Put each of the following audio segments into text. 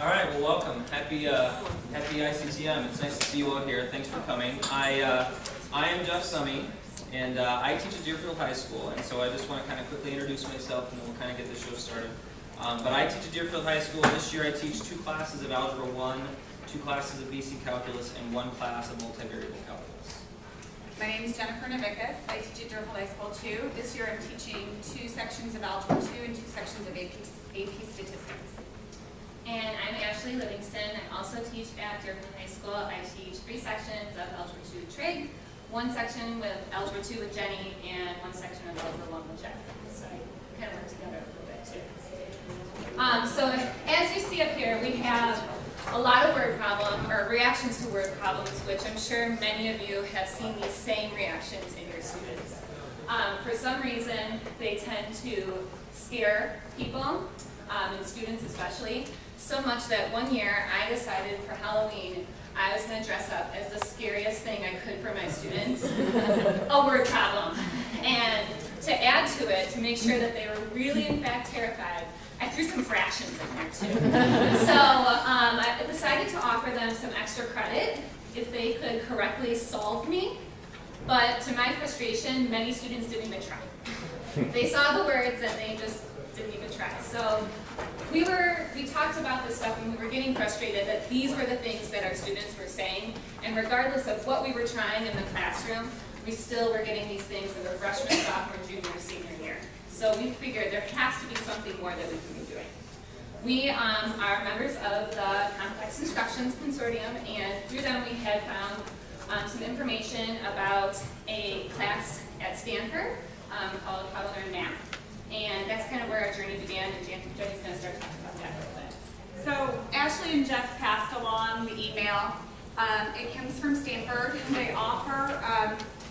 All right, well, welcome. Happy ICTM. It's nice to see you all here. Thanks for coming. I am Jeff Summy, and I teach at Deerfield High School, and so I just want to kind of quickly introduce myself, and then we'll kind of get the show started. But I teach at Deerfield High School. This year I teach 2 classes of Algebra 1, 2 classes of BC Calculus, and 1 class of multivariable calculus. My name is Jennifer Navickas. I teach at Deerfield High School too. This year I'm teaching 2 sections of Algebra 2 and 2 sections of AP Statistics. And I'm Ashley Livingston. I also teach at Deerfield High School. I teach 3 sections of Algebra 2 Trig, 1 section with Algebra 2 with Jenny, and 1 section of Algebra 1 with Jeff. So we kind of work together a little bit too. So as you see up here, we have a lot of word problems, or reactions to word problems, which I'm sure many of you have seen these same reactions in your students. For some reason, they tend to scare people, and students especially, so much that one year I decided for Halloween I was going to dress up as the scariest thing I could for my students, a word problem. And to add to it, to make sure that they were really in fact terrified, I threw some fractions in there too. So I decided to offer them some extra credit if they could correctly solve me, but to my frustration, many students didn't even try. They saw the words and they just didn't even try. So we talked about this stuff and we were getting frustrated that these were the things that our students were saying, and regardless of what we were trying in the classroom, we still were getting these things in the freshman, sophomore, junior, senior year. So we figured there has to be something more that we can be doing. We are members of the Complex Instructions Consortium, and through them we had found some information about a class at Stanford called How to Learn Math. And that's kind of where our journey began, and Jenny's going to start talking about that a little bit. So Ashley and Jeff passed along the email. It comes from Stanford. They offer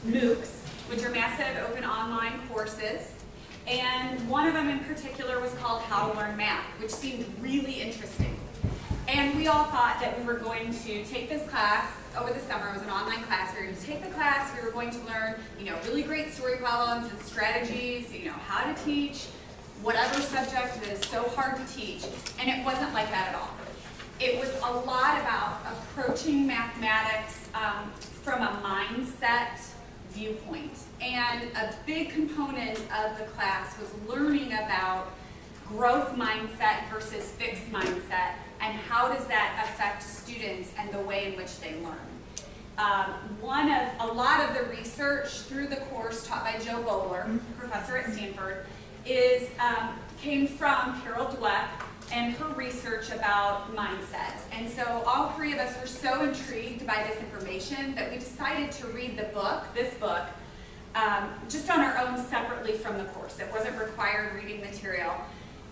MOOCs, which are massive open online courses. And one of them in particular was called How to Learn Math, which seemed really interesting. And we all thought that we were going to take this class over the summer. It was an online class. We were going to take the class. We were going to learn, really great story problems and strategies, how to teach whatever subject that is so hard to teach. And it wasn't like that at all. It was a lot about approaching mathematics from a mindset viewpoint. And a big component of the class was learning about growth mindset versus fixed mindset, and how does that affect students and the way in which they learn. A lot of the research through the course taught by Joe Bowler, professor at Stanford, came from Carol Dweck and her research about mindset. And so all 3 of us were so intrigued by this information that we decided to read this book, just on our own separately from the course. It wasn't required reading material.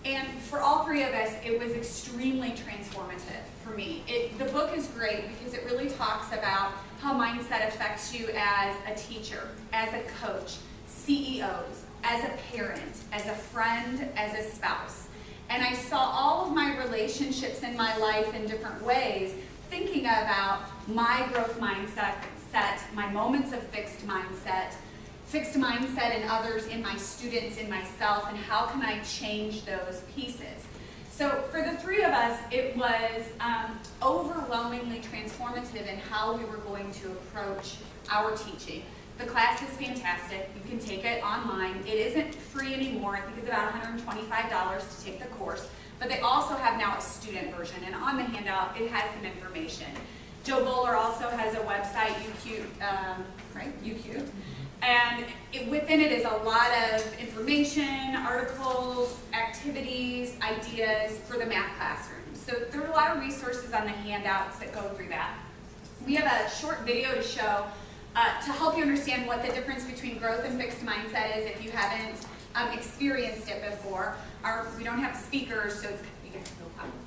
And for all 3 of us, it was extremely transformative for me. The book is great because it really talks about how mindset affects you as a teacher, as a coach, CEOs, as a parent, as a friend, as a spouse. And I saw all of my relationships in my life in different ways, thinking about my growth mindset, my moments of fixed mindset in others, in my students, in myself, and how can I change those pieces. So for the 3 of us, it was overwhelmingly transformative in how we were going to approach our teaching. The class is fantastic. You can take it online. It isn't free anymore. I think it's about $125 to take the course. But they also have now a student version, and on the handout, it has some information. Joe Bowler also has a website, UQ. And within it is a lot of information, articles, activities, ideas for the math classroom. So there are a lot of resources on the handouts that go through that. We have a short video to show to help you understand what the difference between growth and fixed mindset is if you haven't experienced it before. We don't have speakers, so it's no problem.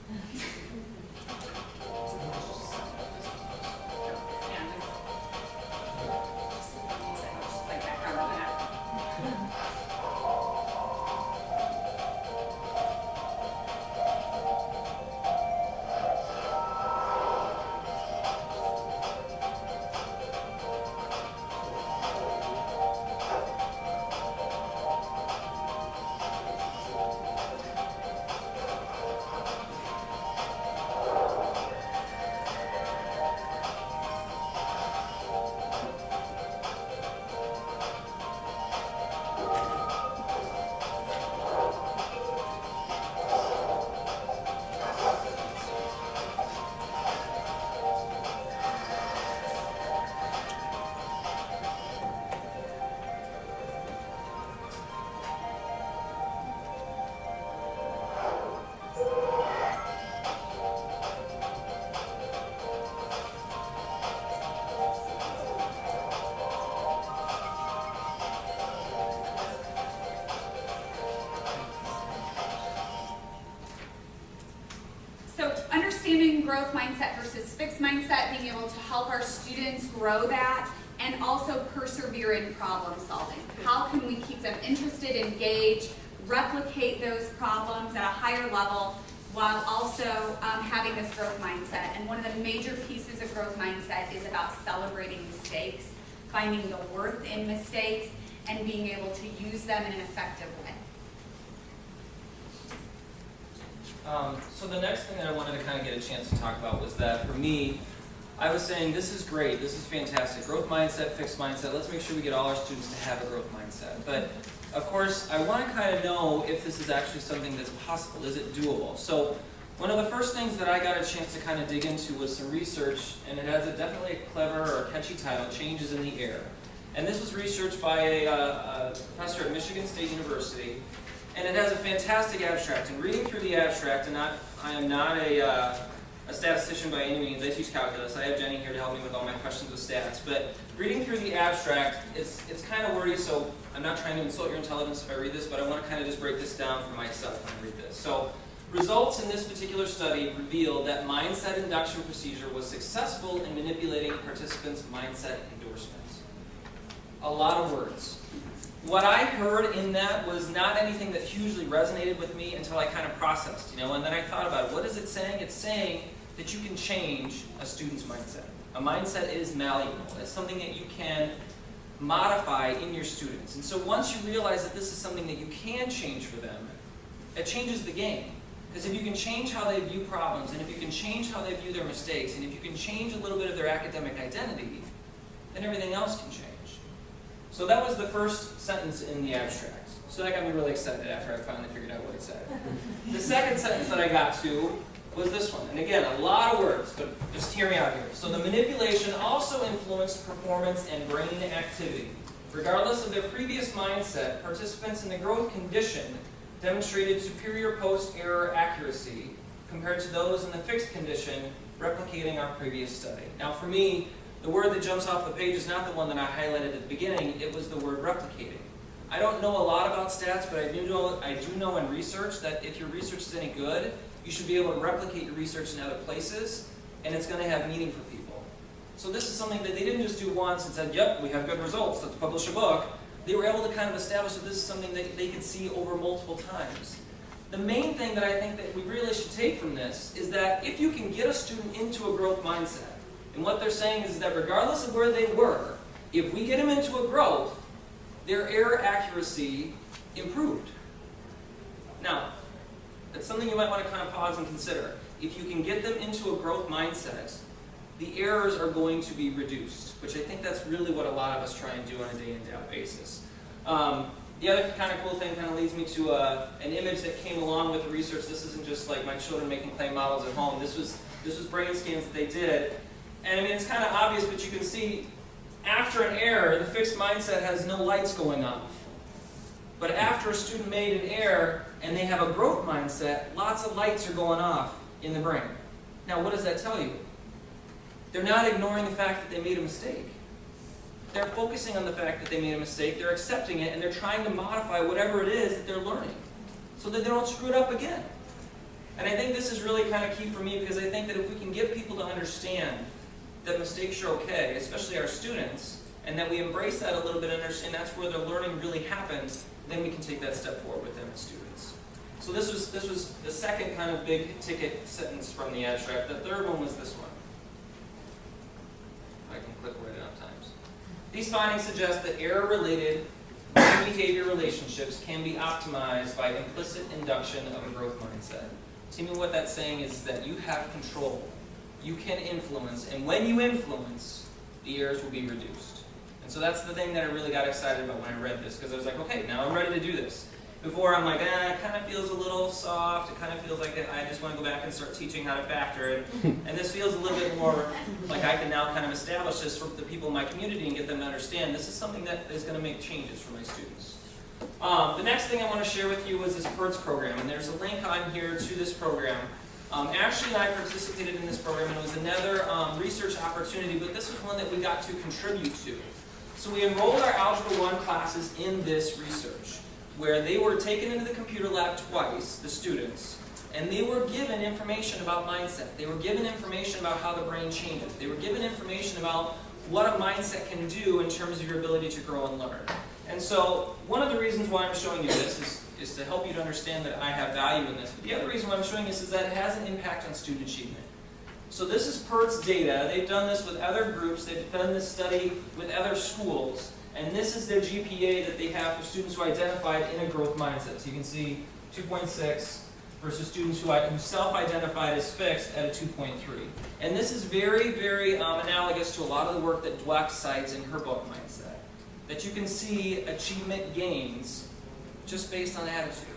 growth mindset versus fixed mindset, being able to help our students grow that, and also persevere in problem solving. How can we keep them interested, engaged, replicate those problems at a higher level while also having this growth mindset? And one of the major pieces of growth mindset is about celebrating mistakes, finding the worth in mistakes, and being able to use them in an effective way. So the next thing that I wanted to kind of get a chance to talk about was that for me, I was saying this is great, this is fantastic, growth mindset, fixed mindset, let's make sure we get all our students to have a growth mindset. But of course, I want to kind of know if this is actually something that's possible, is it doable? So one of the first things that I got a chance to kind of dig into was some research, and it has definitely a clever or catchy title, Changes in the Air. And this was research by a professor at Michigan State University, and it has a fantastic abstract. And reading through the abstract, and I am not a statistician by any means, I teach calculus. I have Jenny here to help me with all my questions with stats. But reading through the abstract, it's kind of wordy, so I'm not trying to insult your intelligence if I read this, but I want to kind of just break this down for myself when I read this. So results in this particular study revealed that mindset induction procedure was successful in manipulating participants' mindset endorsements. A lot of words. What I heard in that was not anything that hugely resonated with me until I kind of processed, and then I thought about it. What is it saying? It's saying that you can change a student's mindset. A mindset is malleable. It's something that you can modify in your students. And so once you realize that this is something that you can change for them, it changes the game. Because if you can change how they view problems, and if you can change how they view their mistakes, and if you can change a little bit of their academic identity, then everything else can change. So that was the first sentence in the abstract. So that got me really excited after I finally figured out what it said. The second sentence that I got to was this one. And again, a lot of words, but just hear me out here. So the manipulation also influenced performance and brain activity. Regardless of their previous mindset, participants in the growth condition demonstrated superior post-error accuracy compared to those in the fixed condition, replicating our previous study. Now for me, the word that jumps off the page is not the one that I highlighted at the beginning, it was the word replicating. I don't know a lot about stats, but I do know in research that if your research is any good, you should be able to replicate your research in other places, and it's going to have meaning for people. So this is something that they didn't just do once and said, yep, we have good results, let's publish a book. They were able to kind of establish that this is something that they could see over multiple times. The main thing that I think that we really should take from this is that if you can get a student into a growth mindset, and what they're saying is that regardless of where they were, if we get them into a growth, their error accuracy improved. Now, that's something you might want to kind of pause and consider. If you can get them into a growth mindset, the errors are going to be reduced, which I think that's really what a lot of us try and do on a day-in, day-out basis. The other kind of cool thing kind of leads me to an image that came along with the research. This isn't just like my children making clay models at home. This was brain scans that they did. And I mean, it's kind of obvious, but you can see after an error, the fixed mindset has no lights going off. But after a student made an error and they have a growth mindset, lots of lights are going off in the brain. Now, what does that tell you? They're not ignoring the fact that they made a mistake. They're focusing on the fact that they made a mistake, they're accepting it, and they're trying to modify whatever it is that they're learning so that they don't screw it up again. And I think this is really kind of key for me, because I think that if we can get people to understand that mistakes are okay, especially our students, and that we embrace that a little bit and understand that's where their learning really happens, then we can take that step forward with them as students. So this was the second kind of big ticket sentence from the abstract. The third one was this one. I can click right enough times. These findings suggest that error-related behavior relationships can be optimized by implicit induction of a growth mindset. To me, what that's saying is that you have control. You can influence, and when you influence, the errors will be reduced. And so that's the thing that I really got excited about when I read this, because I was like, okay, now I'm ready to do this. Before I'm like, it kind of feels a little soft, it kind of feels like I just want to go back and start teaching how to factor it. And this feels a little bit more like I can now kind of establish this for the people in my community and get them to understand this is something that is going to make changes for my students. The next thing I want to share with you was this PERTS program, and there's a link on here to this program. Ashley and I participated in this program, and it was another research opportunity, but this was one that we got to contribute to. So we enrolled our Algebra 1 classes in this research, where they were taken into the computer lab twice, the students, and they were given information about mindset. They were given information about how the brain changes. They were given information about what a mindset can do in terms of your ability to grow and learn. And so one of the reasons why I'm showing you this is to help you to understand that I have value in this. But the other reason why I'm showing this is that it has an impact on student achievement. So this is PERT's data. They've done this with other groups. They've done this study with other schools. And this is their GPA that they have for students who identified in a growth mindset. So you can see 2.6 versus students who self-identified as fixed at a 2.3. And this is very, very analogous to a lot of the work that Dweck cites in her book, Mindset. That you can see achievement gains just based on attitude.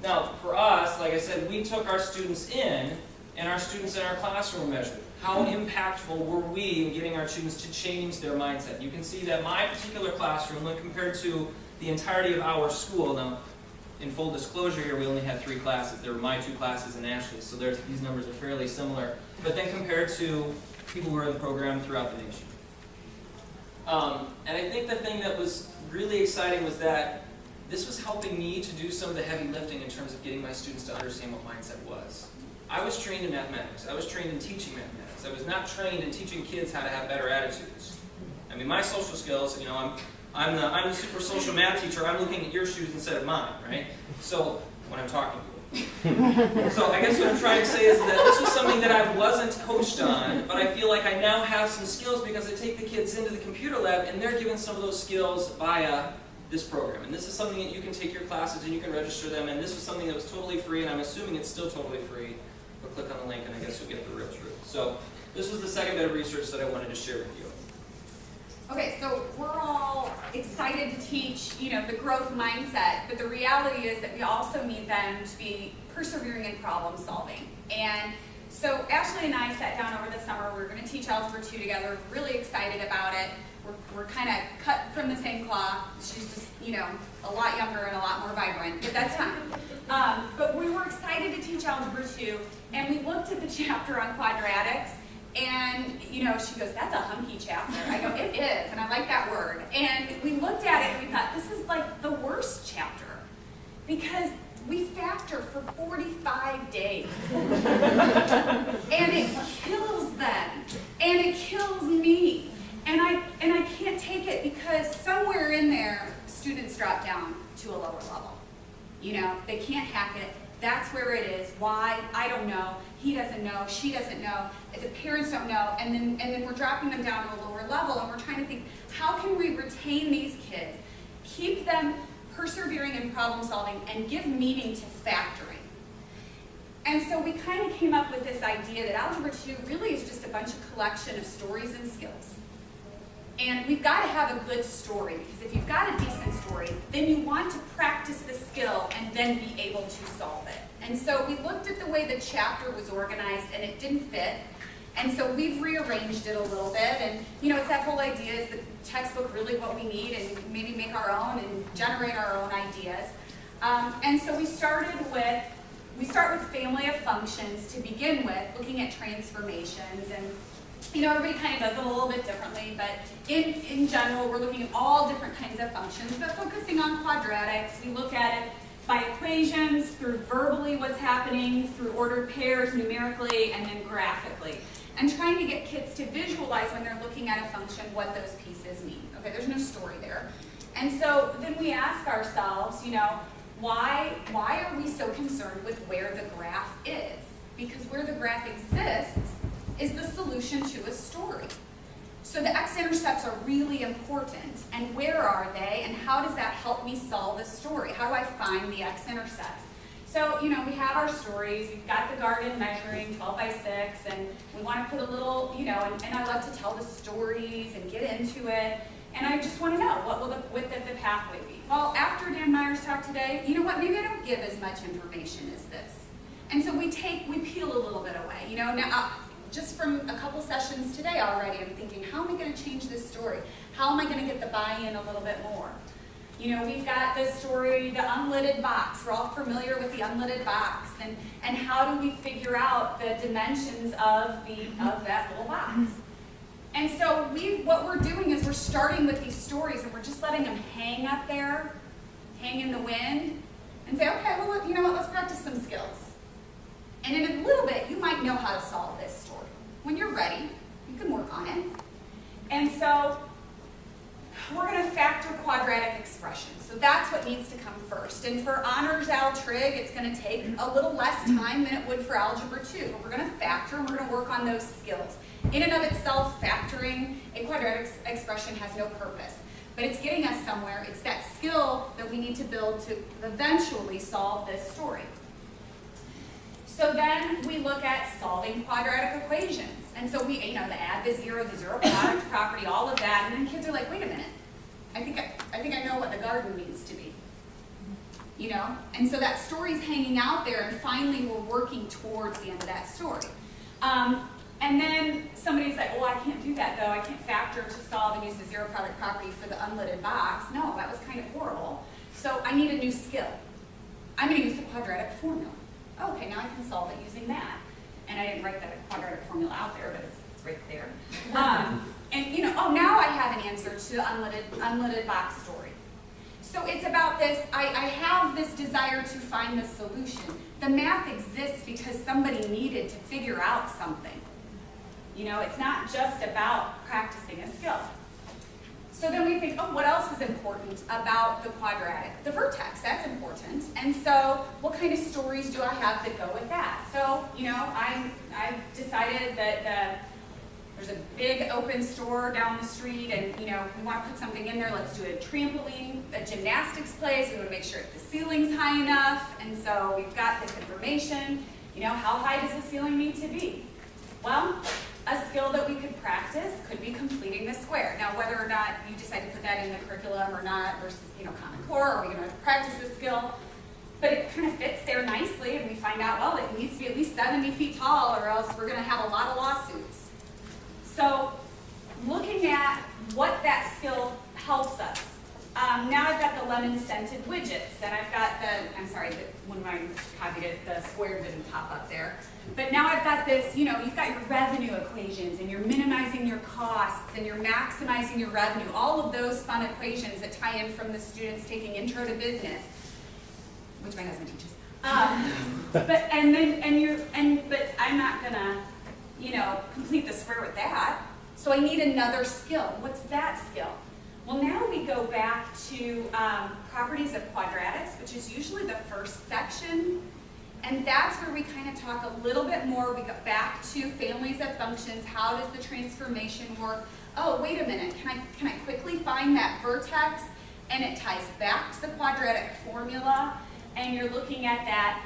Now, for us, like I said, we took our students in, and our students in our classroom measured. How impactful were we in getting our students to change their mindset? You can see that my particular classroom, when compared to the entirety of our school, now, in full disclosure here, we only had 3 classes. There were my 2 classes and Ashley's, so these numbers are fairly similar. But then compared to people who are in the program throughout the nation. And I think the thing that was really exciting was that this was helping me to do some of the heavy lifting in terms of getting my students to understand what mindset was. I was trained in mathematics. I was trained in teaching mathematics. I was not trained in teaching kids how to have better attitudes. I mean, my social skills, I'm the super social math teacher. I'm looking at your shoes instead of mine, right? So when I'm talking to you. So I guess what I'm trying to say is that this was something that I wasn't coached on, but I feel like I now have some skills because I take the kids into the computer lab and they're given some of those skills via this program. And this is something that you can take your classes and you can register them, and this was something that was totally free, and I'm assuming it's still totally free. But click on the link and I guess you'll get the real truth. So this was the second bit of research that I wanted to share with you. Okay, so we're all excited to teach, the growth mindset, but the reality is that we also need them to be persevering in problem solving. And so Ashley and I sat down over the summer. We were going to teach Algebra 2 together. Really excited about it. We're kind of cut from the same cloth. She's just, a lot younger and a lot more vibrant, but that's fine. But we were excited to teach Algebra 2, and we looked at the chapter on quadratics. And, she goes, that's a hunky chapter. I go, it is, and I like that word. And we looked at it and we thought, this is like the worst chapter because we factor for 45 days. And it kills them. And it kills me. And I can't take it because somewhere in there, students drop down to a lower level. They can't hack it. That's where it is. Why? I don't know. He doesn't know. She doesn't know. The parents don't know. And then we're dropping them down to a lower level, and we're trying to think, how can we retain these kids, keep them persevering in problem solving, and give meaning to factoring? And so we kind of came up with this idea that Algebra 2 really is just a bunch of collection of stories and skills. And we've got to have a good story, because if you've got a decent story, then you want to practice the skill and then be able to solve it. And so we looked at the way the chapter was organized, and it didn't fit. And so we've rearranged it a little bit. And, it's that whole idea, is the textbook really what we need, and maybe make our own and generate our own ideas. And so we start with family of functions to begin with, looking at transformations. And everybody kind of does it a little bit differently, but in general, we're looking at all different kinds of functions, but focusing on quadratics. We look at it by equations, through verbally what's happening, through ordered pairs numerically, and then graphically. And trying to get kids to visualize when they're looking at a function what those pieces mean. Okay, there's no story there. And so then we ask ourselves, why are we so concerned with where the graph is? Because where the graph exists is the solution to a story. So the x-intercepts are really important, and where are they, and how does that help me solve a story? How do I find the x-intercepts? So, we have our stories, we've got the garden measuring 12 by 6, and we want to put a little, and I love to tell the stories and get into it, and I just want to know, what will the width of the pathway be? Well, after Dan Meyer's talk today, maybe I don't give as much information as this. And so we peel a little bit away, now, just from a couple sessions today already, I'm thinking, how am I going to change this story? How am I going to get the buy-in a little bit more? We've got this story, the unlidded box. We're all familiar with the unlidded box, and how do we figure out the dimensions of that little box? And so what we're doing is we're starting with these stories, and we're just letting them hang up there, hang in the wind, and say, okay, well, you know what, let's practice some skills. And in a little bit, you might know how to solve this story. When you're ready, you can work on it. And so we're going to factor quadratic expressions. So that's what needs to come first. And for honors Al-Trig, it's going to take a little less time than it would for Algebra 2. But we're going to factor and we're going to work on those skills. In and of itself, factoring a quadratic expression has no purpose. But it's getting us somewhere. It's that skill that we need to build to eventually solve this story. So then we look at solving quadratic equations. And so we, the add, the zero product property, all of that. And then kids are like, wait a minute. I think I know what the garden needs to be. And so that story's hanging out there, and finally we're working towards the end of that story. And then somebody's like, well, I can't do that though. I can't factor to solve and use the zero product property for the unlidded box. No, that was kind of horrible. So I need a new skill. I'm going to use the quadratic formula. Oh, okay, now I can solve it using that. And I didn't write that quadratic formula out there, but it's right there. Now I have an answer to the unlidded box story. So it's about this, I have this desire to find the solution. The math exists because somebody needed to figure out something. It's not just about practicing a skill. So then we think, oh, what else is important about the quadratic? The vertex, that's important. And so what kind of stories do I have that go with that? So, I've decided that there's a big open store down the street and, we want to put something in there. Let's do a trampoline, a gymnastics place. We want to make sure the ceiling's high enough. And so we've got this information. How high does the ceiling need to be? Well, a skill that we could practice could be completing the square. Now, whether or not you decide to put that in the curriculum or not versus, Common Core, are we going to practice the skill? But it kind of fits there nicely, and we find out, well, it needs to be at least 70 feet tall, or else we're going to have a lot of lawsuits. So, looking at what that skill helps us. Now I've got the lemon-scented widgets, and I've got when I copied it, the square didn't pop up there. But now I've got this, you've got your revenue equations, and you're minimizing your costs, and you're maximizing your revenue. All of those fun equations that tie in from the students taking Intro to Business, which my husband teaches. But I'm not gonna, complete the square with that. So I need another skill. What's that skill? Well, now we go back to properties of quadratics, which is usually the first section. And that's where we kind of talk a little bit more. We go back to families of functions. How does the transformation work? Oh, wait a minute. Can I quickly find that vertex? And it ties back to the quadratic formula. And you're looking at that.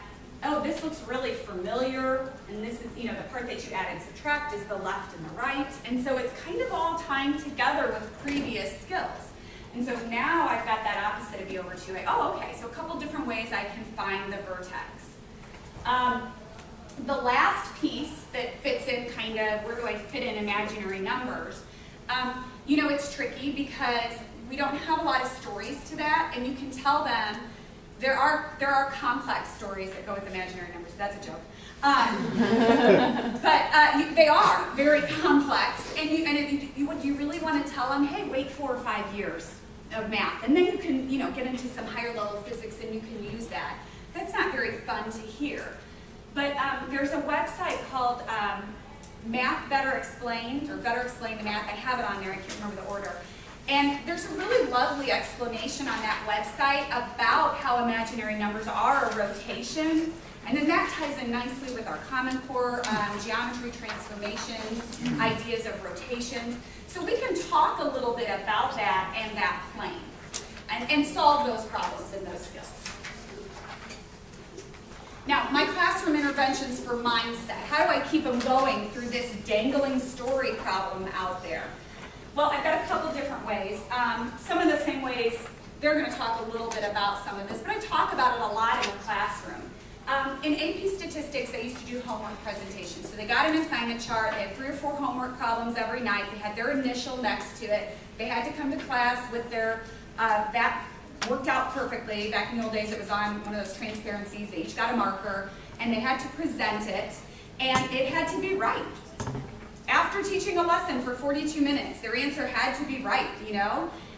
Oh, this looks really familiar. And this is, the part that you add and subtract is the left and the right. And so it's kind of all tying together with previous skills. And so now I've got that opposite of the over 2a. Oh, okay. So a couple different ways I can find the vertex. The last piece that fits in kind of, where do I fit in imaginary numbers? It's tricky because we don't have a lot of stories to that, and you can tell them there are complex stories that go with imaginary numbers. That's a joke. But they are very complex, and you really want to tell them, hey, wait 4 or 5 years of math, and then you can get into some higher level physics, and you can use that. That's not very fun to hear. But there's a website called Math Better Explained, or Better Explained the Math. I have it on there. I can't remember the order. And there's a really lovely explanation on that website about how imaginary numbers are a rotation. And then that ties in nicely with our Common Core geometry transformations, ideas of rotations. So we can talk a little bit about that and that plane and solve those problems and those skills. Now, my classroom interventions for mindset. How do I keep them going through this dangling story problem out there? Well, I've got a couple different ways. Some of the same ways, they're going to talk a little bit about some of this, but I talk about it a lot in the classroom. In AP Statistics, they used to do homework presentations. So they got an assignment chart, they had 3 or 4 homework problems every night, they had their initial next to it, they had to come to class with their, that worked out perfectly. Back in the old days, it was on one of those transparencies. They each got a marker, and they had to present it, and it had to be right. After teaching a lesson for 42 minutes, their answer had to be right,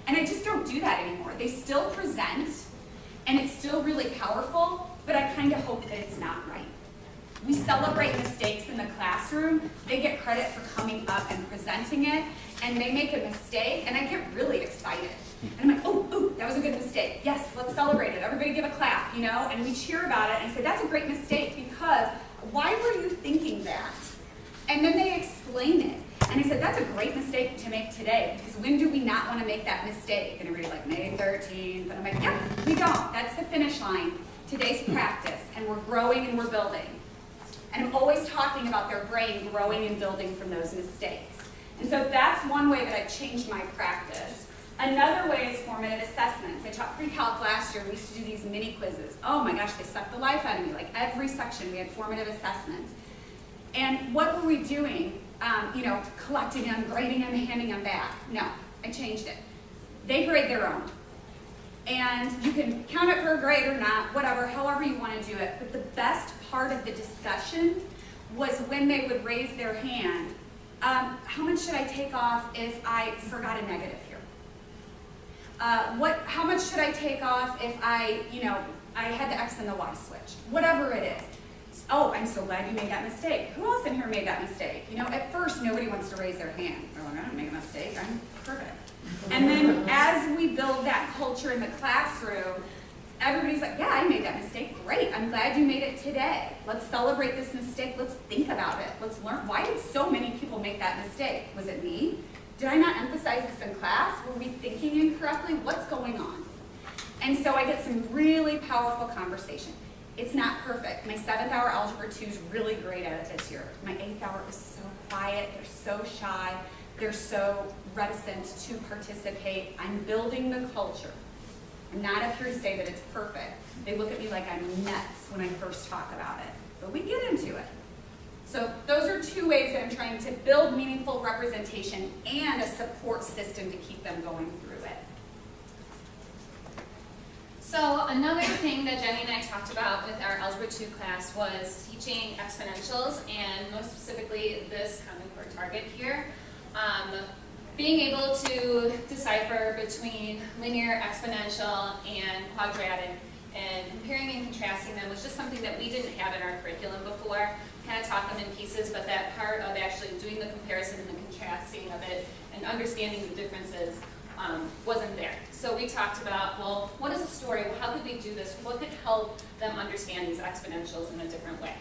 And I just don't do that anymore. They still present, And it's still really powerful, but I kind of hope that it's not right. We celebrate mistakes in the classroom. They get credit for coming up and presenting it, and they make a mistake, and I get really excited. And I'm like, oh, that was a good mistake. Yes, let's celebrate it. Everybody give a clap, you know? And we cheer about it and say, that's a great mistake because why were you thinking that? And then they explain it. And I said, that's a great mistake to make today because when do we not want to make that mistake? And everybody's like, May 13th. And I'm like, yeah, we don't. That's the finish line. Today's practice, and we're growing and we're building. And I'm always talking about their brain growing and building from those mistakes. And so that's one way that I've changed my practice. Another way is formative assessments. I taught pre-calc last year. We used to do these mini quizzes. Oh my gosh, they sucked the life out of me. Like every section, we had formative assessments. And what were we doing? Collecting them, grading them, handing them back. No, I changed it. They grade their own. And you can count it for a grade or not, whatever, however you want to do it. But the best part of the discussion was when they would raise their hand. How much should I take off if I forgot a negative here? How much should I take off if I had the X and the Y switch? Whatever it is. Oh, I'm so glad you made that mistake. Who else in here made that mistake? At first nobody wants to raise their hand. They're like, I didn't make a mistake, I'm perfect. And then as we build that culture in the classroom, everybody's like, yeah, I made that mistake. Great, I'm glad you made it today. Let's celebrate this mistake. Let's think about it. Let's learn. Why did so many people make that mistake? Was it me? Did I not emphasize this in class? Were we thinking incorrectly? What's going on? And so I get some really powerful conversation. It's not perfect. My 7th hour Algebra 2 is really great at it this year. My 8th hour is so quiet. They're so shy. They're so reticent to participate. I'm building the culture. I'm not up here to say that it's perfect. They look at me like I'm nuts when I first talk about it. But we get into it. So those are 2 ways that I'm trying to build meaningful representation and a support system to keep them going through it. So another thing that Jenny and I talked about with our Algebra 2 class was teaching exponentials, and most specifically this Common Core target here. Being able to decipher between linear, exponential, and quadratic, and comparing and contrasting them was just something that we didn't have in our curriculum before. Kind of taught them in pieces, but that part of actually doing the comparison and the contrasting of it and understanding the differences wasn't there. So we talked about, well, what is a story? How could we do this? What could help them understand these exponentials in a different way?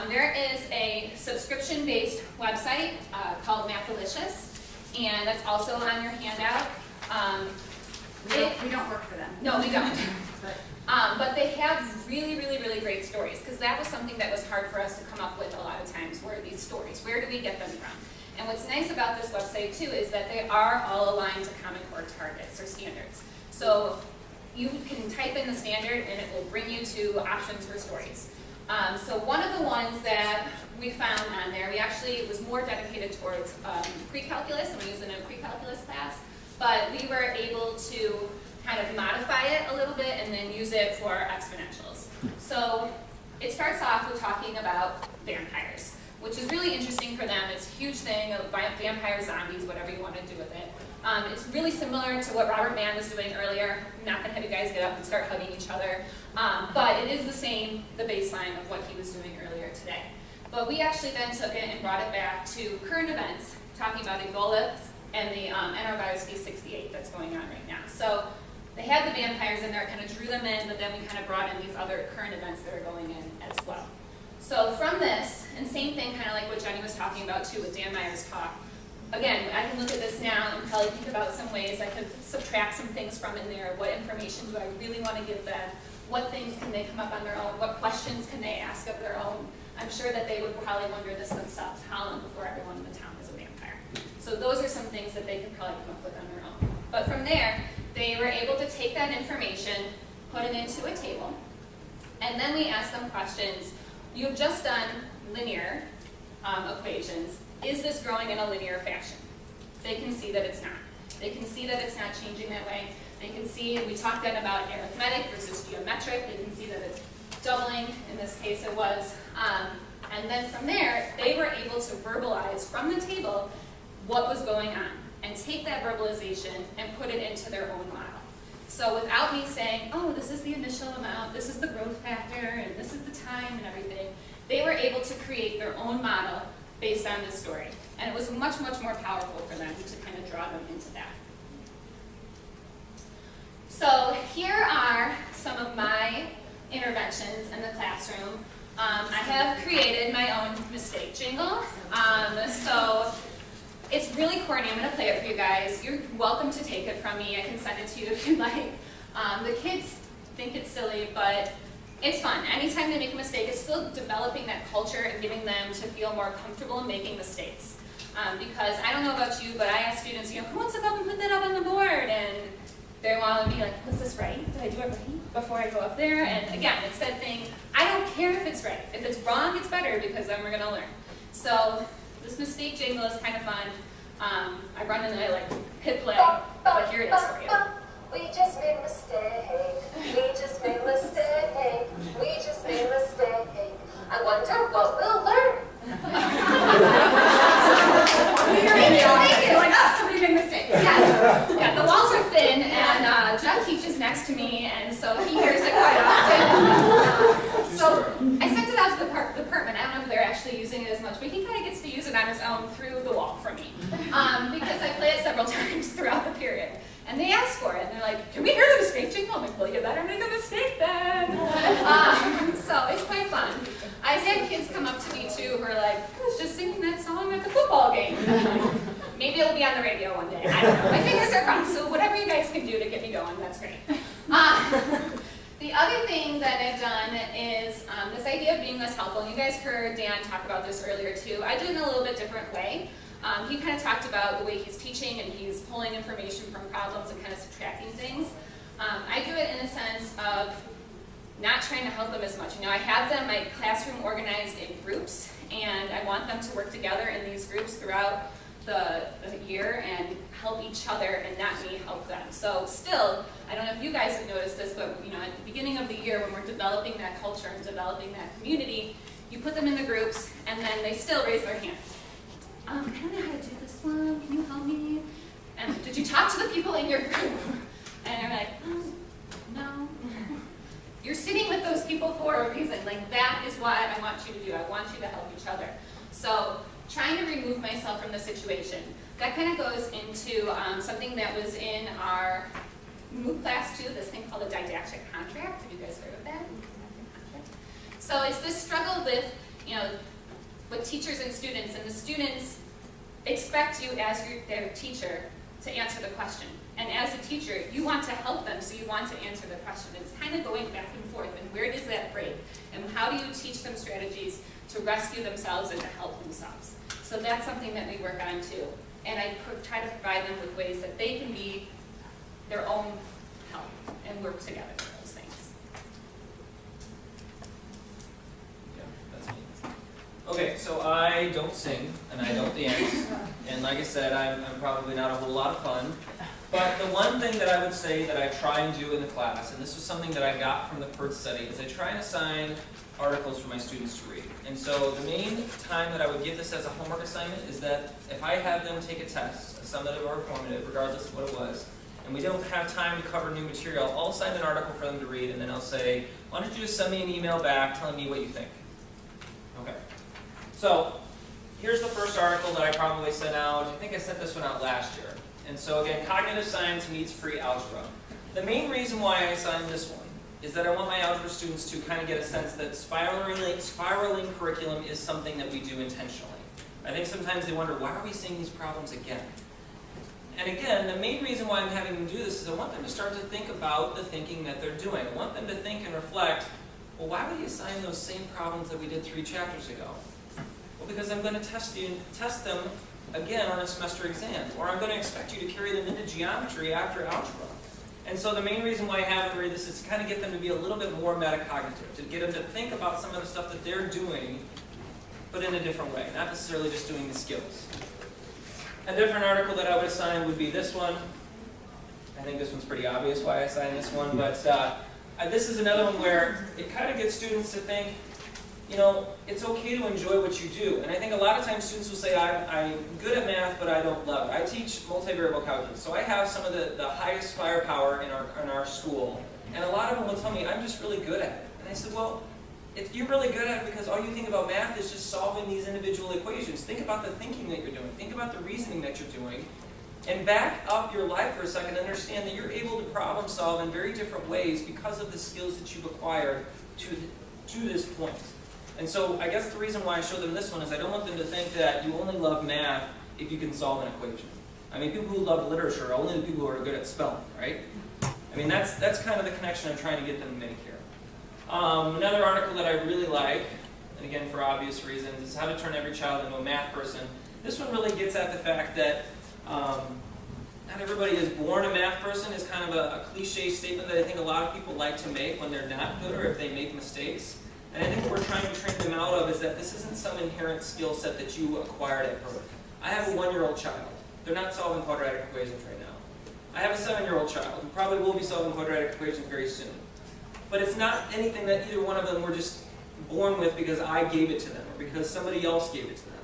There is a subscription-based website called Mathalicious, and that's also on your handout. We don't work for them. No, we don't. But they have really, really, really great stories, because that was something that was hard for us to come up with a lot of times, were these stories. Where do we get them from? And what's nice about this website, too, is that they are all aligned to Common Core targets or standards. So you can type in the standard, and it will bring you to options for stories. So one of the ones that we found on there, it was more dedicated towards pre-calculus, and we used it in a pre-calculus class, but we were able to kind of modify it a little bit and then use it for exponentials. So it starts off with talking about vampires, which is really interesting for them. It's a huge thing of vampire zombies, whatever you want to do with it. It's really similar to what Robert Mann was doing earlier. I'm not going to have you guys get up and start hugging each other, but it is the baseline of what he was doing earlier today. But we actually then took it and brought it back to current events, talking about Ebola and the norovirus B68 that's going on right now. So they had the vampires in there, kind of drew them in, but then we kind of brought in these other current events that are going in as well. So from this, and same thing kind of like what Jenny was talking about too with Dan Meyer's talk, again, I can look at this now and probably think about some ways I could subtract some things from in there. What information do I really want to give them? What things can they come up on their own? What questions can they ask of their own? I'm sure that they would probably wonder this themselves. How long before everyone in the town is a vampire? So those are some things that they could probably come up with on their own. But from there, they were able to take that information, put it into a table, and then we asked them questions. You've just done linear equations. Is this growing in a linear fashion? They can see that it's not. They can see that it's not changing that way. They can see, we talked then about arithmetic versus geometric. They can see that it's doubling. In this case, it was. And then from there, they were able to verbalize from the table what was going on and take that verbalization and put it into their own model. So without me saying, oh, this is the initial amount, this is the growth factor, and this is the time and everything, they were able to create their own model based on this story. And it was much, much more powerful for them to kind of draw them into that. So here are some of my interventions in the classroom. I have created my own mistake jingle. So it's really corny. I'm going to play it for you guys. You're welcome to take it from me. I can send it to you if you'd like. The kids think it's silly, but it's fun. Anytime they make a mistake, it's still developing that culture and getting them to feel more comfortable in making mistakes. Because I don't know about you, but I ask students, who wants to go up and put that up on the board? And they want to be like, was this right? Did I do it right before I go up there? And again, it's that thing, I don't care if it's right. If it's wrong, it's better because then we're going to learn. So this mistake jingle is kind of fun. I run and I hit play, but here it is for you. We just made a mistake. We just made a mistake. We just made a mistake. I wonder what we'll learn. Somebody made a mistake. Yeah, the walls are thin, and Jeff teaches next to me, and so he hears it quite often. So I sent it out to the department. I don't know if they're actually using it as much, but he kind of gets to use it on his own through the wall for me, because I play it several times throughout the period. And they ask for it, and they're like, can we hear the mistake jingle? I'm like, well, you better make a mistake then. So it's quite fun. I've had kids come up to me too who are like, I was just singing that song at the football game. Maybe it'll be on the radio one day. I don't know. My fingers are crossed, so whatever you guys can do to get me going, that's great. The other thing that I've done is this idea of being less helpful. And you guys heard Dan talk about this earlier too. I do it in a little bit different way. He kind of talked about the way he's teaching and he's pulling information from problems and kind of subtracting things. I do it in a sense of not trying to help them as much. I have them, my classroom organized in groups, and I want them to work together in these groups throughout the year and help each other and not me help them. So still, I don't know if you guys have noticed this, but at the beginning of the year when we're developing that culture and developing that community, you put them in the groups and then they still raise their hand. I don't know how to do this one, can you help me? And did you talk to the people in your group? And they're like, no. You're sitting with those people for a reason. That is what I want you to do. I want you to help each other. So trying to remove myself from the situation. That kind of goes into something that was in our MOOC class too, this thing called a didactic contract. Have you guys heard of that? So it's this struggle with, with teachers and the students expect you as their teacher to answer the question. And as a teacher, you want to help them, so you want to answer the question. It's kind of going back and forth, and where does that break? And how do you teach them strategies to rescue themselves and to help themselves? So that's something that we work on too. And I try to provide them with ways that they can be their own help and work together for those things. Yeah, that's me. Okay, so I don't sing and I don't dance, and like I said, I'm probably not a whole lot of fun. But the one thing that I would say that I try and do in the class, and this was something that I got from the PERT study, is I try and assign articles for my students to read. And so the main time that I would give this as a homework assignment is that if I have them take a test, a summative or a formative, regardless of what it was, and we don't have time to cover new material, I'll assign an article for them to read, and then I'll say, why don't you just send me an email back telling me what you think? Okay. So here's the first article that I probably sent out. I think I sent this one out last year. And so again, cognitive science meets pre-algebra. The main reason why I assigned this one is that I want my algebra students to kind of get a sense that spiraling curriculum is something that we do intentionally. I think sometimes they wonder, why are we seeing these problems again? And again, the main reason why I'm having them do this is I want them to start to think about the thinking that they're doing. I want them to think and reflect, well, why would you assign those same problems that we did 3 chapters ago? Well, because I'm going to test them again on a semester exam, or I'm going to expect you to carry them into geometry after algebra. And so the main reason why I have them read this is to kind of get them to be a little bit more metacognitive, to get them to think about some of the stuff that they're doing, but in a different way, not necessarily just doing the skills. A different article that I would assign would be this one. I think this one's pretty obvious why I assigned this one, but this is another one where it kind of gets students to think, it's okay to enjoy what you do. And I think a lot of times students will say, I'm good at math, but I don't love it. I teach multivariable calculus, so I have some of the highest firepower in our school, and a lot of them will tell me, I'm just really good at it. And I said, well, if you're really good at it because all you think about math is just solving these individual equations. Think about the thinking that you're doing. Think about the reasoning that you're doing. And back up your life for a second and understand that you're able to problem solve in very different ways because of the skills that you've acquired to this point. And so I guess the reason why I show them this one is I don't want them to think that you only love math if you can solve an equation. I mean, people who love literature are only the people who are good at spelling, right? I mean, that's kind of the connection I'm trying to get them to make here. Another article that I really like, and again for obvious reasons, is How to Turn Every Child into a Math Person. This one really gets at the fact that not everybody is born a math person is kind of a cliche statement that I think a lot of people like to make when they're not good or if they make mistakes. And I think what we're trying to train them out of is that this isn't some inherent skill set that you acquired at birth. I have a 1-year-old child. They're not solving quadratic equations right now. I have a 7-year-old child who probably will be solving quadratic equations very soon. But it's not anything that either one of them were just born with because I gave it to them or because somebody else gave it to them.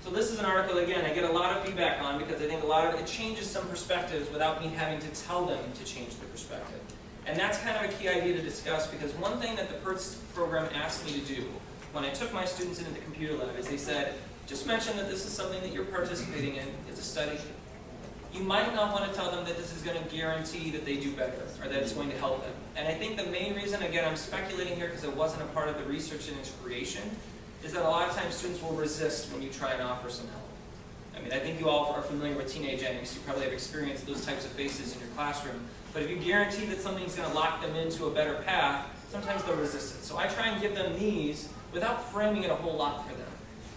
So this is an article, again, I get a lot of feedback on because I think a lot of it changes some perspectives without me having to tell them to change the perspective. And that's kind of a key idea to discuss because one thing that the PERTS program asked me to do when I took my students into the computer lab is they said, just mention that this is something that you're participating in, it's a study. You might not want to tell them that this is going to guarantee that they do better or that it's going to help them. And I think the main reason, again, I'm speculating here because it wasn't a part of the research in its creation, is that a lot of times students will resist when you try and offer some help. I mean, I think you all are familiar with teenage angst. You probably have experienced those types of faces in your classroom. But if you guarantee that something's going to lock them into a better path, sometimes they'll resist it. So I try and give them these without framing it a whole lot for them.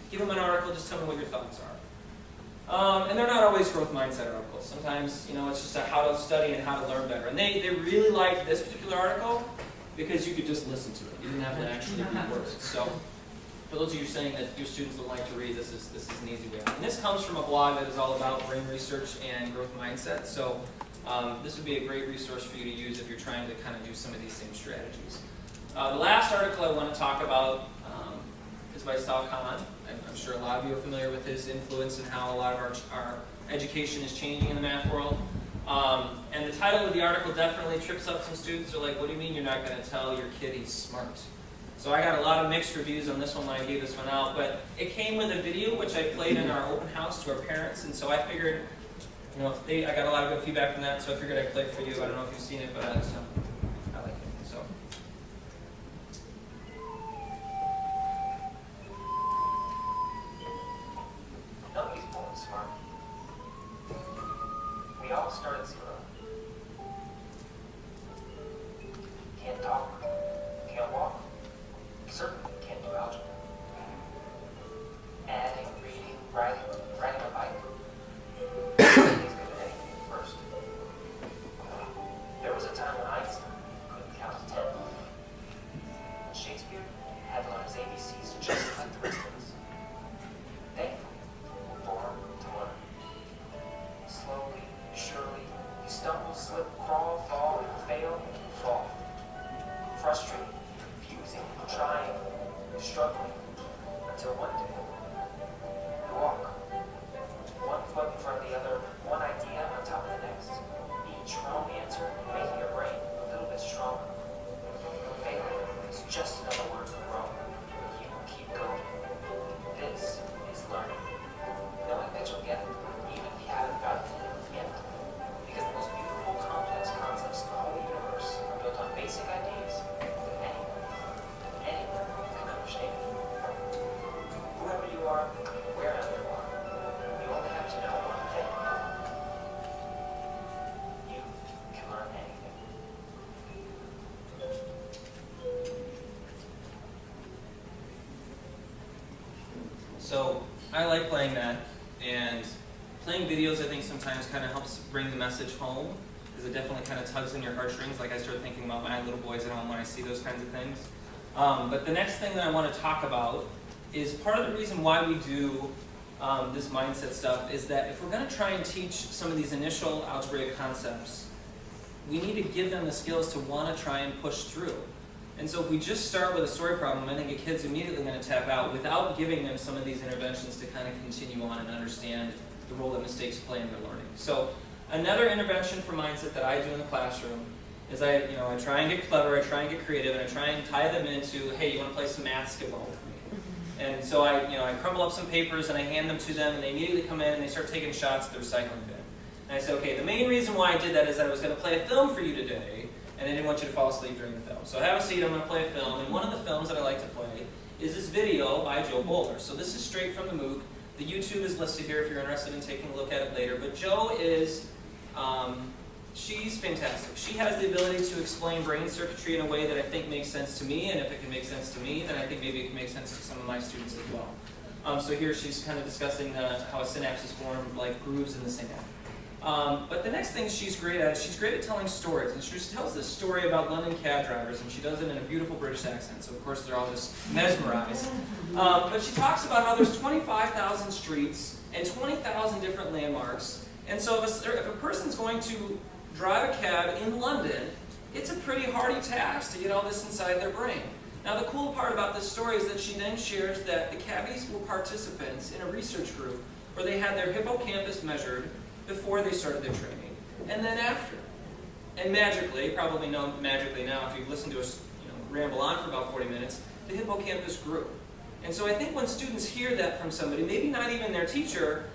Give them an article, just tell me what your thoughts are. And they're not always growth mindset articles. Sometimes, it's just a how to study and how to learn better. And they really liked this particular article because you could just listen to it. You didn't have to actually read words. So for those of you saying that your students don't like to read, this is an easy way. And this comes from a blog that is all about brain research and growth mindset. So this would be a great resource for you to use if you're trying to kind of do some of these same strategies. The last article I want to talk about is by Sal Khan. I'm sure a lot of you are familiar with his influence and how a lot of our education is changing in the math world. And the title of the article definitely trips up some students. They're like, what do you mean you're not going to tell your kid he's smart? So I got a lot of mixed reviews on this one when I gave this one out, but it came with a video which I played in our open house to our parents, and so I figured, I got a lot of good feedback from that, so I figured I'd play it for you. I don't know if you've seen it, but I like it. So. Nobody's born smart. We all start at 0. Can't talk, can't walk, certainly can't do algebra. Adding, reading, riding a bike. Nobody's good at anything first. There was a time when Einstein couldn't count to 10. Shakespeare had to learn his ABCs just like the rest of us. Thankfully, born to learn. Slowly, surely, you stumble, slip, crawl, fall, fail, fall. Frustrated, confusing, trying, struggling, until one day, you walk. One foot in front of the other, one idea on top of the next. Each wrong answer making your brain a little bit stronger. Failure is just another word for wrong. You keep going. This is learning. Knowing that you'll get it, even if you haven't got it yet. Because the most beautiful, complex concepts in the whole universe are built on basic ideas that anyone can understand. Whoever you are, wherever you are, you only have to know one thing. You can learn anything. So I like playing that, and playing videos I think sometimes kind of helps bring the message home, because it definitely kind of tugs on your heartstrings. Like I start thinking about my little boys at home when I see those kinds of things. But the next thing that I want to talk about is part of the reason why we do this mindset stuff is that if we're going to try and teach some of these initial algebraic concepts, we need to give them the skills to want to try and push through. And so if we just start with a story problem, I think a kid's immediately going to tap out without giving them some of these interventions to kind of continue on and understand the role that mistakes play in their learning. So another intervention for mindset that I do in the classroom is I try and get clever, I try and get creative, and I try and tie them into, hey, you want to play some math skip-ball with me? And so I crumble up some papers and I hand them to them, and they immediately come in and they start taking shots at the recycling bin. And I say, okay, the main reason why I did that is that I was going to play a film for you today, and I didn't want you to fall asleep during the film. So have a seat, I'm going to play a film, and one of the films that I like to play is this video by Jo Bowler. So this is straight from the MOOC. The YouTube is listed here if you're interested in taking a look at it later. But Jo is, she's fantastic. She has the ability to explain brain circuitry in a way that I think makes sense to me, and if it can make sense to me, then I think maybe it can make sense to some of my students as well. So here she's kind of discussing how a synapse is formed, like grooves in the synapse. But the next thing she's great at is she's great at telling stories. And she just tells this story about London cab drivers, and she does it in a beautiful British accent. So of course they're all just mesmerized. But she talks about how there's 25,000 streets and 20,000 different landmarks. And so if a person's going to drive a cab in London, it's a pretty hardy task to get all this inside their brain. Now the cool part about this story is that she then shares that the cabbies were participants in a research group where they had their hippocampus measured before they started their training, and then after. And magically, probably know magically now if you've listened to us ramble on for about 40 minutes, the hippocampus grew. And so I think when students hear that from somebody, maybe not even their teacher,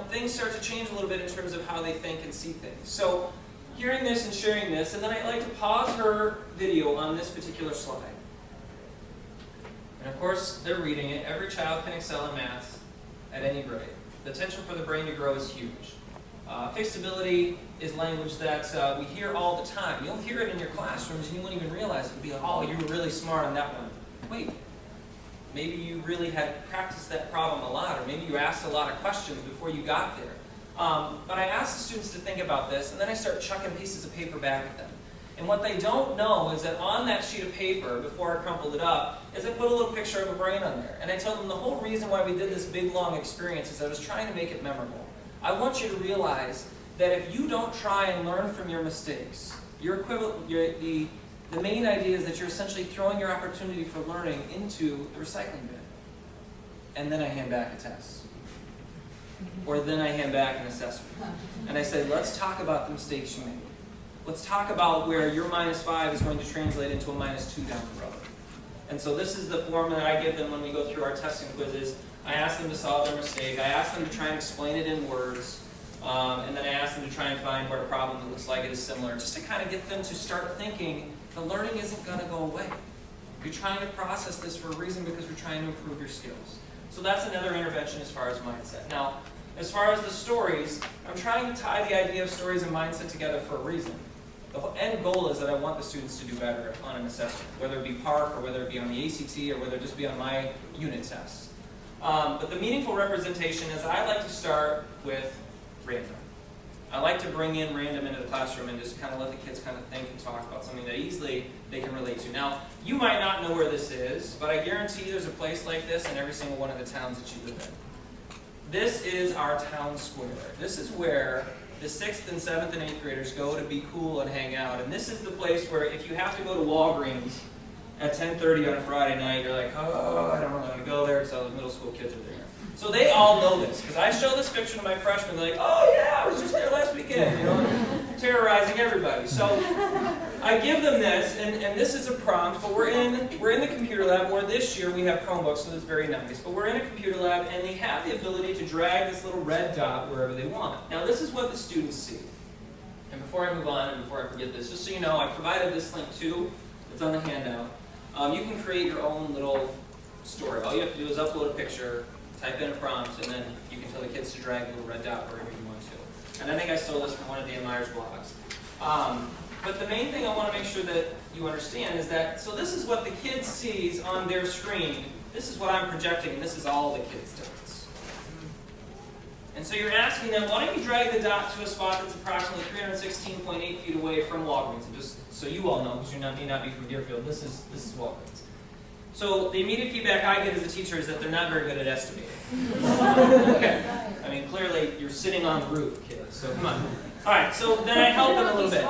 things start to change a little bit in terms of how they think and see things. So hearing this and sharing this, and then I like to pause her video on this particular slide. And of course, they're reading it. Every child can excel in math at any grade. The potential for the brain to grow is huge. Fixed ability is language that we hear all the time. You'll hear it in your classrooms and you won't even realize it. You'll be like, oh, you were really smart on that one. Wait, maybe you really had practiced that problem a lot, or maybe you asked a lot of questions before you got there. But I ask the students to think about this, and then I start chucking pieces of paper back at them. And what they don't know is that on that sheet of paper, before I crumpled it up, is I put a little picture of a brain on there. And I tell them the whole reason why we did this big, long experience is I was trying to make it memorable. I want you to realize that if you don't try and learn from your mistakes, the main idea is that you're essentially throwing your opportunity for learning into the recycling bin. And then I hand back a test. Or then I hand back an assessment. And I say, let's talk about the mistakes you made. Let's talk about where your -5 is going to translate into a -2 down the road. And so this is the form that I give them when we go through our tests and quizzes. I ask them to solve their mistake. I ask them to try and explain it in words. And then I ask them to try and find where a problem that looks like it is similar, just to kind of get them to start thinking the learning isn't going to go away. You're trying to process this for a reason because we're trying to improve your skills. So that's another intervention as far as mindset. Now, as far as the stories, I'm trying to tie the idea of stories and mindset together for a reason. The end goal is that I want the students to do better on an assessment, whether it be PARC or whether it be on the ACT or whether it just be on my unit tests. But the meaningful representation is I like to start with random. I like to bring in random into the classroom and just kind of let the kids kind of think and talk about something that easily they can relate to. Now, you might not know where this is, but I guarantee there's a place like this in every single one of the towns that you live in. This is our town square. This is where the 6th and 7th and 8th graders go to be cool and hang out. And this is the place where if you have to go to Walgreens at 10:30 on a Friday night, you're like, oh, I don't really want to go there because all the middle school kids are there. So they all know this, because I show this picture to my freshmen, they're like, oh yeah, I was just there last weekend, terrorizing everybody. So I give them this, and this is a prompt, but we're in the computer lab, where this year we have Chromebooks, so that's very nice. But we're in a computer lab, and they have the ability to drag this little red dot wherever they want. Now this is what the students see. And before I move on, and before I forget this, just so you know, I provided this link too. It's on the handout. You can create your own little story. All you have to do is upload a picture, type in a prompt, and then you can tell the kids to drag a little red dot wherever you want to. And I think I stole this from one of Dan Meyer's blogs. But the main thing I want to make sure that you understand is that, so this is what the kid sees on their screen. This is what I'm projecting, and this is all the kids' dots. And so you're asking them, why don't you drag the dot to a spot that's approximately 316.8 feet away from Walgreens? And just so you all know, because you may not be from Deerfield, this is Walgreens. So the immediate feedback I get as a teacher is that they're not very good at estimating. Okay. I mean, clearly you're sitting on the roof, kids, so come on. All right, so then I help them a little bit.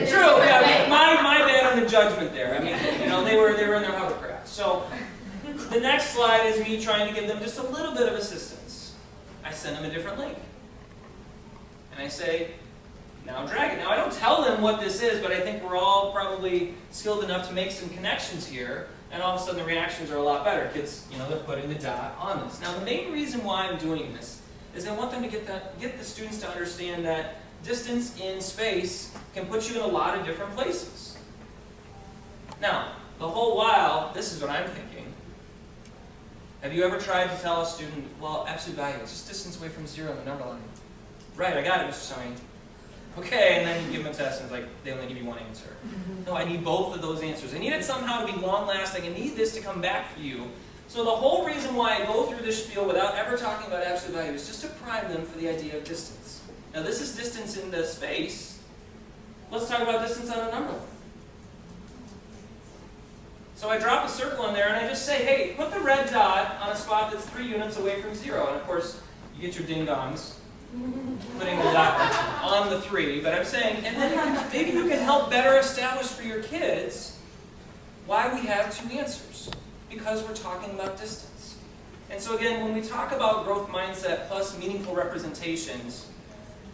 True, yeah, my bad on the judgment there. I mean, they were in their hovercraft. So the next slide is me trying to give them just a little bit of assistance. I send them a different link. And I say, Now drag it. Now I don't tell them what this is, but I think we're all probably skilled enough to make some connections here, and all of a sudden the reactions are a lot better. Kids, they're putting the dot on this. Now the main reason why I'm doing this is I want them to get the students to understand that distance in space can put you in a lot of different places. Now, the whole while, this is what I'm thinking. Have you ever tried to tell a student, well, absolute value is just distance away from 0 in the number line? Right, I got it, Mr. Summy. Okay, and then you give them a test, and it's like, they only give you one answer. No, I need both of those answers. I need it somehow to be long-lasting. I need this to come back for you. So the whole reason why I go through this spiel without ever talking about absolute value is just to prime them for the idea of distance. Now this is distance in the space. Let's talk about distance on a number line. So I drop a circle in there and I just say, hey, put the red dot on a spot that's 3 units away from 0. And of course, you get your ding-dongs putting the dot on the 3. But I'm saying, and then maybe you can help better establish for your kids why we have 2 answers. Because we're talking about distance. And so again, when we talk about growth mindset plus meaningful representations,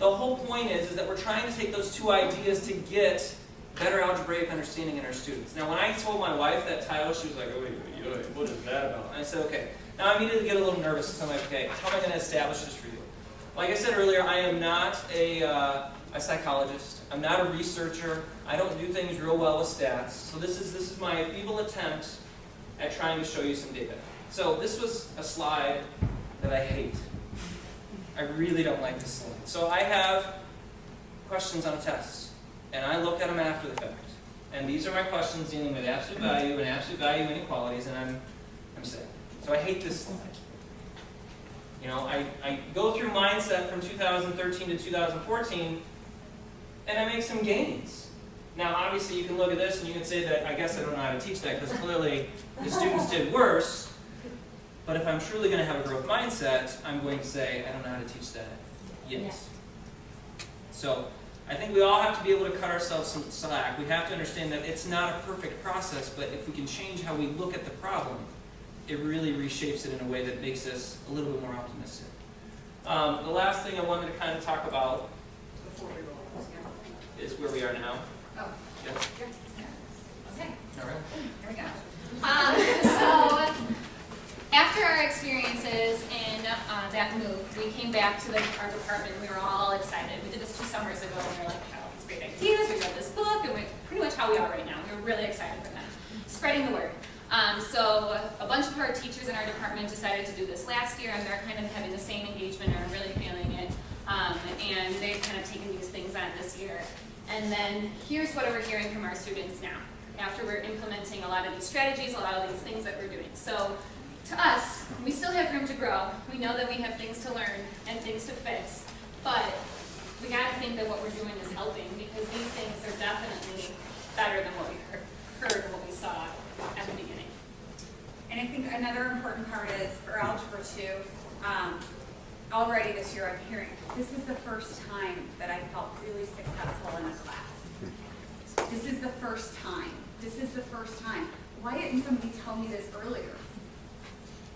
the whole point is that we're trying to take those 2 ideas to get better algebraic understanding in our students. Now when I told my wife that title, she was like, oh, wait, what is that about? And I said, okay. Now I immediately get a little nervous because I'm like, okay, how am I going to establish this for you? Like I said earlier, I am not a psychologist. I'm not a researcher. I don't do things real well with stats. So this is my feeble attempt at trying to show you some data. So this was a slide that I hate. I really don't like this slide. So I have questions on a test, and I look at them after the fact. And these are my questions dealing with absolute value and absolute value inequalities, and I'm sick. So I hate this slide. I go through mindset from 2013 to 2014, and I make some gains. Now, obviously, you can look at this and you can say that I guess I don't know how to teach that because clearly the students did worse. But if I'm truly going to have a growth mindset, I'm going to say I don't know how to teach that yet. So I think we all have to be able to cut ourselves some slack. We have to understand that it's not a perfect process, but if we can change how we look at the problem, it really reshapes it in a way that makes us a little bit more optimistic. The last thing I wanted to kind of talk about is where we are now. Oh. Yep. Okay. All right. Here we go. So, after our experiences in that move, we came back to our department. We were all excited. We did this 2 summers ago, and we were like, oh, it's great ideas. We read this book, and we're pretty much how we are right now. We were really excited for them. Spreading the word. So a bunch of our teachers in our department decided to do this last year, and they're kind of having the same engagement and are really feeling it. And they've kind of taken these things on this year. And then here's what we're hearing from our students now, after we're implementing a lot of these strategies, a lot of these things that we're doing. So to us, we still have room to grow. We know that we have things to learn and things to fix, but we got to think that what we're doing is helping, because these things are definitely better than what we heard and what we saw at the beginning. And I think another important part is for Algebra 2, already this year I'm hearing, this is the first time that I felt really successful in a class. This is the first time. This is the first time. Why didn't somebody tell me this earlier?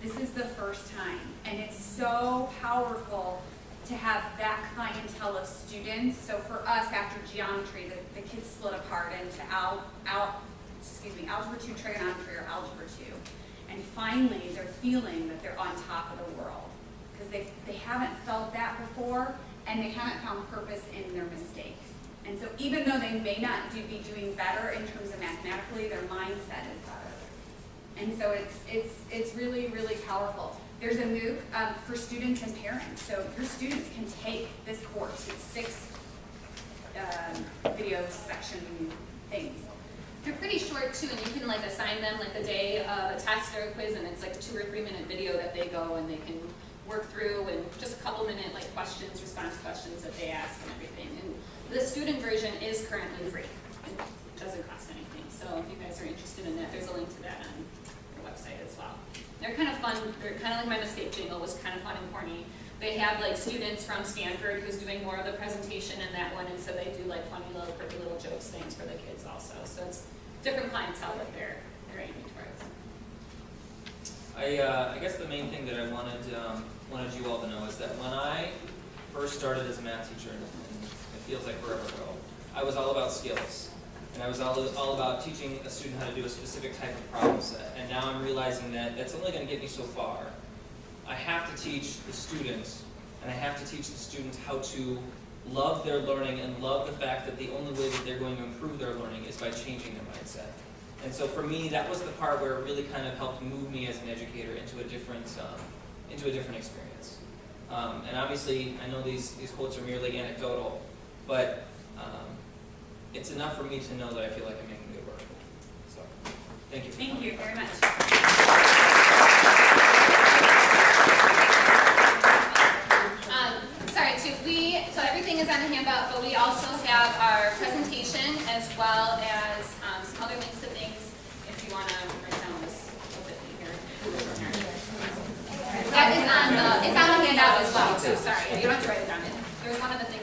This is the first time. And it's so powerful to have that clientele of students. So for us, after geometry, the kids split apart into Algebra 2 trigonometry or Algebra 2. And finally, they're feeling that they're on top of the world. Because they haven't felt that before, and they haven't found purpose in their mistakes. And so even though they may not be doing better in terms of mathematically, their mindset is better. And so it's really, really powerful. There's a MOOC for students and parents. So your students can take this course. It's 6 video section things. They're pretty short too, and you can assign them the day of a test or a quiz, and it's a 2 or 3 minute video that they go and they can work through, and just a couple minute questions, response questions that they ask and everything. And the student version is currently free. It doesn't cost anything. So if you guys are interested in that, there's a link to that on their website as well. They're kind of fun. They're kind of like my mistake jingle was kind of fun and corny. They have students from Stanford who's doing more of the presentation in that one, and so they do funny little, quirky little jokes things for the kids also. So it's different clientele that they're aiming towards. I guess the main thing that I wanted you all to know is that when I first started as a math teacher in feels like forever ago, I was all about skills. And I was all about teaching a student how to do a specific type of problem set. And now I'm realizing that that's only going to get me so far. I have to teach the students, and I have to teach the students how to love their learning and love the fact that the only way that they're going to improve their learning is by changing their mindset. And so for me, that was the part where it really kind of helped move me as an educator into a different experience. And obviously, I know these quotes are merely anecdotal, but it's enough for me to know that I feel like I'm making good work. So, thank you. Thank you very much. So everything is on the handout, but we also have our presentation as well as some other links to things if you want to write down this little bit here. That is it's on the handout as well, so sorry, you don't have to write it down. There's one of the things